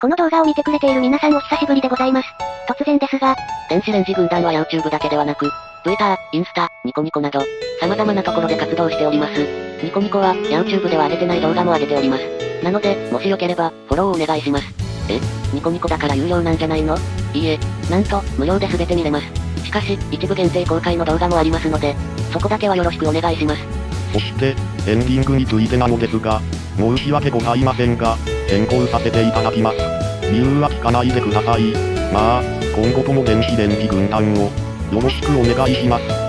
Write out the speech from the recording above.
この動画を見てくれている皆さんお久しぶりでございます。突然ですが、電子レンジ軍団は YouTube だけではなく、Twitter、インスタ、ニコニコなど、様々なところで活動しております。ニコニコは YouTube では上げてない動画も上げております。なので、もしよければ、フォローをお願いします。ニコニコだから有料なんじゃないの？いいえ、なんと、無料で全て見れます。しかし、一部限定公開の動画もありますので、そこだけはよろしくお願いします。そして、エンディングについてなのですが、申し訳ございませんが、変更させていただきます。理由は聞かないでください。まあ、今後とも電子レンジ軍団を、よろしくお願いします。